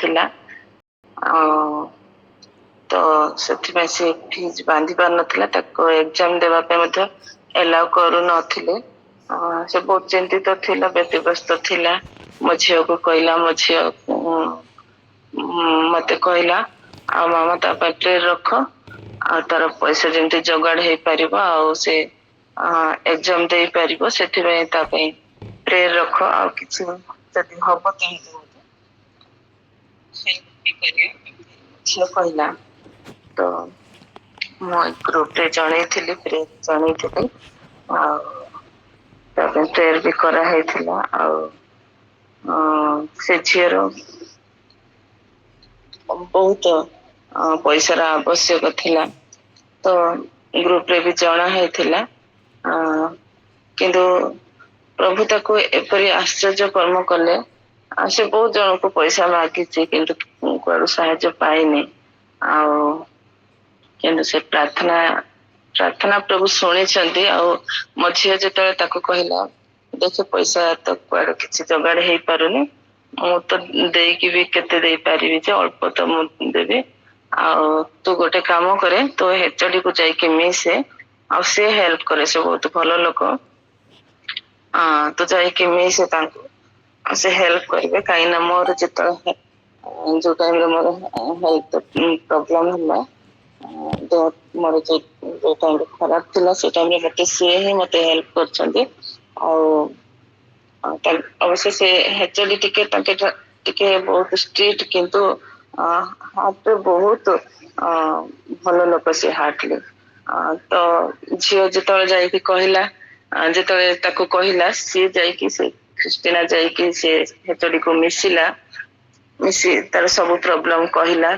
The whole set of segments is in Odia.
ଥିଲା तो ସେଥିପାଇଁ ସେ ଫିଜ୍ ବାନ୍ଧି ପାରୁନଥିଲା, ତାକୁ ଏକ୍ଜାମ ଦେବା ପାଇଁ ମଧ୍ୟ ଏଲାଉ କରୁନଥିଲେ। ସେ ବହୁତ ଚିନ୍ତିତ ଥିଲା, ବ୍ୟତିବ୍ୟସ୍ତ ଥିଲା। ମୋ ଝିଅକୁ କହିଲା, ମୋ ଝିଅ ମତେ କହିଲା ଆଉ ମାମା ତା ପାଇଁ ପ୍ରେୟର ରଖ, ଆଉ ତାର ପଇସା ଯେମିତି ଯୋଗାଡ଼ ହେଇପାରିବ ଆଉ ସେ ଏକ୍ଜାମ ଦେଇପାରିବ, ସେଥିପାଇଁ ତା ପାଇଁ ପ୍ରେୟର ରଖ, ଆଉ କିଛି ଯଦି ହବ ଝିଅ କହିଲା। ତ ମୁଁ ଗ୍ରୁପରେ ଜଣେଇଥିଲି, ଜଣେଇଥିଲି ଆଉ ତା ପାଇଁ ପ୍ରେୟର ବି କରାହେଇଥିଲା। ଆଉ ସେ ଝିଅର ବହୁତ ପଇସାର ଆବଶ୍ୟକ ଥିଲା, ତ ଗ୍ରୁପରେ ବି ଜଣା ହେଇଥିଲା। କିନ୍ତୁ ପ୍ରଭୁ ତାକୁ ଏପରି ଆଶ୍ଚର୍ଯ୍ୟ କର୍ମ କଲେ। ସେ ବହୁତ ଜଣଙ୍କୁ ପଇସା ମାଗିଛି, କିନ୍ତୁ କୁଆଡୁ ସାହାଯ୍ୟ ପାଇନି। ଆଉ କିନ୍ତୁ ସେ ପ୍ରାର୍ଥନା ପ୍ରଭୁ ଶୁଣିଛନ୍ତି। ଆଉ ମୋ ଝିଅ ଯେତେବେଳେ ତାକୁ କହିଲା, ଦେଖେ ପଇସା ତ କୁଆଡେ କିଛି ଯୋଗାଡ ହେଇପାରୁନି, ମୁଁ ତ ଦେଇକି ବି କେତେ ଦେଇପାରିବି, ଯେ ଅଳ୍ପ ତ ମୁଁ ଦେବି, ଆଉ ତୁ ଗୋଟେ କାମ କରେ, ତୁ HOD କୁ ଯାଇକି ମିଶେ, ଆଉ ସେ ହେଲ୍ପ କରେ, ସେ ବହୁତ ଭଲ ଲୋକ। ତୁ ଯାଇକି ମିଶେ ତାଙ୍କୁ, ଆଉ ସେ ହେଲ୍ପ କରିବେ। କାହିଁକି ନା ମୋର ଯେତେବେଳେ ଯୋଉ ଟାଇମରେ ମୋର ହେଲ୍ଥ ପ୍ରୋବ୍ଲେମ ହେଲା, ମୋର ଯୋଉ ଟାଇମରେ ଖରାପ ଥିଲା, ସେ ଟାଇମରେ ମତେ ସିଏ ହିଁ ମତେ ହେଲ୍ପ କରିଛନ୍ତି। ଆଉ ଅବଶ୍ୟ ସେ HOD ଟିକେ ବହୁତ ଷ୍ଟ୍ରିକ୍ଟ, କିନ୍ତୁ ହାର୍ଟରେ ବହୁତ ଭଲ ଲୋକ ସେ ହାର୍ଟଲି। ତ ଝିଅ ଯେତେବେଳେ ଯାଇକି କହିଲା, ଯେତେବେଳେ ତାକୁ କହିଲା, ସିଏ ଯାଇକି ସେ କ୍ରିଷ୍ଟିନା ଯାଇକି ସେ HOD କୁ ମିଶିଲା, ମିଶି ତାର ସବୁ ପ୍ରୋବ୍ଲେମ କହିଲା,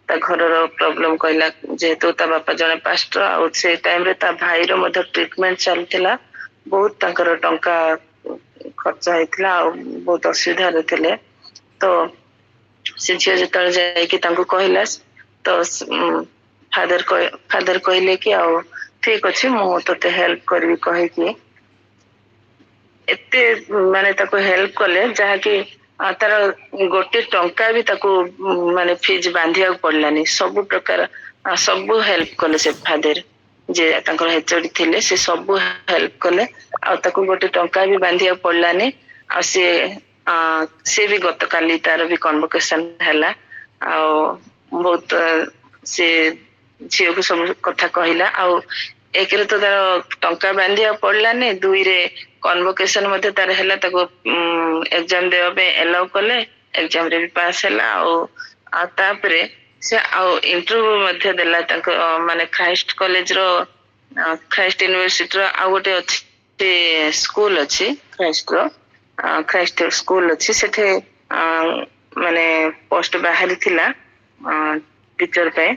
ତା ଘରର ପ୍ରୋବ୍ଲେମ କହିଲା। ଯେହେତୁ ତା ବାପା ଜଣେ ପାଷ୍ଟର, ଆଉ ସେ ଟାଇମରେ ତା ଭାଇର ମଧ୍ୟ ଟ୍ରିଟମେଣ୍ଟ ଚାଲିଥିଲା, ବହୁତ ତାଙ୍କର ଟଙ୍କା ଖର୍ଚ୍ଚ ହେଇଥିଲା, ଆଉ ବହୁତ ଅସୁବିଧାରେ ଥିଲେ। ତ ସେ ଝିଅ ଯେତେବେଳେ ଯାଇକି ତାଙ୍କୁ କହିଲା, ତ ଫାଦର କହିଲେ କି ଆଉ ଠିକ ଅଛି, ମୁଁ ତତେ ହେଲ୍ପ କରିବି କହିକି ଏତେ ମାନେ ତାକୁ ହେଲ୍ପ କଲେ, ଯାହାକି ତାର ଗୋଟେ ଟଙ୍କା ବି ତାକୁ ମାନେ ଫିଜ୍ ବାନ୍ଧିବାକୁ ପଡିଲାନି। ସବୁ ପ୍ରକାର ସବୁ ହେଲ୍ପ କଲେ ସେ ଫାଦର, ଯେ ତାଙ୍କର HOD ଥିଲେ, ସେ ସବୁ ହେଲ୍ପ କଲେ, ଆଉ ତାକୁ ଗୋଟେ ଟଙ୍କା ବି ବାନ୍ଧିବାକୁ ପଡିଲାନି। ଆଉ ସେ ବି ଗତକାଲି ତାର ବି କନଭୋକେସନ ହେଲା, ଆଉ ବହୁତ ସେ ଝିଅକୁ ସବୁ କଥା କହିଲା। ଆଉ ଏକରେ ତ ତାର ଟଙ୍କା ବାନ୍ଧିବାକୁ ପଡିଲାନି, ଦୁଇରେ କନଭୋକେସନ ମଧ୍ୟ ତାର ହେଲା, ତାକୁ ଏକ୍ଜାମ ଦେବା ପାଇଁ ଏଲାଉ କଲେ, ଏକ୍ଜାମ ରେ ବି ପାସ୍ ହେଲା। ଆଉ ତାପରେ ସେ ଆଉ ଇଣ୍ଟରଭ୍ୟୁ ମଧ୍ୟ ଦେଲା, ତାଙ୍କ ମାନେ ଖ୍ରାଇଷ୍ଟ କଲେଜର, ଖ୍ରାଇଷ୍ଟ ୟୁନିଭରସିଟିର ଆଉ ଗୋଟେ ଅଛି ସ୍କୁଲ ଅଛି, ଖ୍ରାଇଷ୍ଟ ସ୍କୁଲ ଅଛି, ସେଠି ମାନେ ପୋଷ୍ଟ ବାହାରିଥିଲା ଟିଚର ପାଇଁ।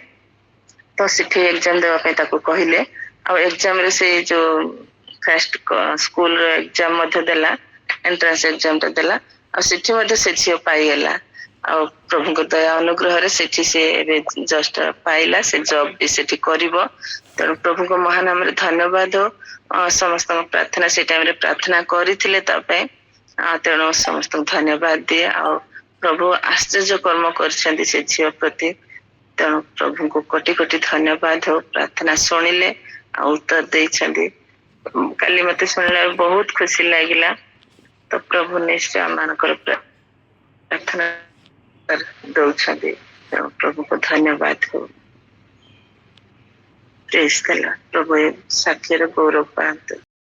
ତ ସେଠି ଏକ୍ଜାମ ଦେବା ପାଇଁ ତାକୁ କହିଲେ, ଆଉ ଏକ୍ଜାମରେ ସେ ଯୋଉ ଖ୍ରାଇଷ୍ଟ ସ୍କୁଲର ଏକ୍ଜାମ ମଧ୍ୟ ଦେଲା, ଏଣ୍ଟ୍ରାନ୍ସ ଏକ୍ଜାମ ଟା ଦେଲା, ଆଉ ସେଠି ମଧ୍ୟ ସେ ଝିଅ ପାଇଗଲା। ଆଉ ପ୍ରଭୁଙ୍କ ଦୟା ଅନୁଗ୍ରହରେ ସେଠି ସେ ଏବେ ଜଷ୍ଟ ପାଇଲା, ସେ ଜବ ବି ସେଠି କରିବ। ତେଣୁ ପ୍ରଭୁଙ୍କ ମହାନାମରେ ଧନ୍ୟବାଦ ହଉ। ସମସ୍ତଙ୍କ ପ୍ରାର୍ଥନା ସେ ଟାଇମରେ ପ୍ରାର୍ଥନା କରିଥିଲେ ତା ପାଇଁ, ତେଣୁ ସମସ୍ତଙ୍କୁ ଧନ୍ୟବାଦ ଦିଏ। ଆଉ ପ୍ରଭୁ ଆଶ୍ଚର୍ଯ୍ୟ କର୍ମ କରିଛନ୍ତି ସେ ଝିଅ ପ୍ରତି, ତେଣୁ ପ୍ରଭୁଙ୍କୁ କୋଟି କୋଟି ଧନ୍ୟବାଦ ହଉ। ପ୍ରାର୍ଥନା ଶୁଣିଲେ ଆଉ ଉତ୍ତର ଦେଇଛନ୍ତି। କାଲି ମତେ ଶୁଣିଲା ବହୁତ ଖୁସି ଲାଗିଲା। ତ ପ୍ରଭୁ ନିଶ୍ଚୟ ଆମମାନଙ୍କର ପ୍ରାର୍ଥନା ଦଉଛନ୍ତି, ତେଣୁ ପ୍ରଭୁଙ୍କୁ ଧନ୍ୟବାଦ ହଉ। ପ୍ରେଜ୍ ଦ ଲର୍ଡ। ପ୍ରଭୁ ଏ ସାକ୍ଷୀର ଗୌରବ ପାଆନ୍ତୁ।